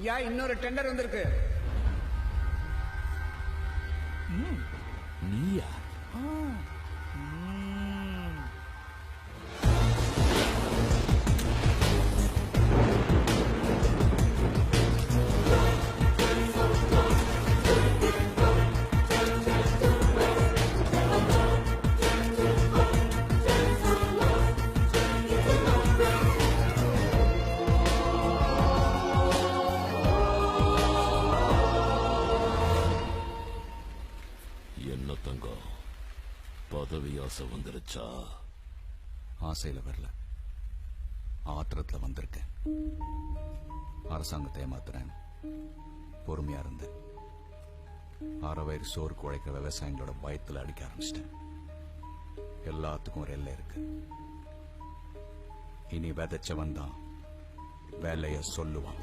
ஐயா, இன்னொரு டெண்டர் வந்திருக்கு. நீயா? என்ன தங்கம், பதவி ஆசை வந்துருச்சா? ஆசையில வரல, ஆத்திரத்துல வந்திருக்கேன். அரசாங்கத்தை ஏமாத்துறேன், பொறுமையா இருந்தேன். அரை வயிறு சோறு குழைக்கிற விவசாயிகளோட பயத்துல அடிக்க ஆரம்பிச்சிட்டேன். எல்லாத்துக்கும் ஒரு எல்லை இருக்கு. இனி விதைச்சவன் தான் வேலைய சொல்லுவான்.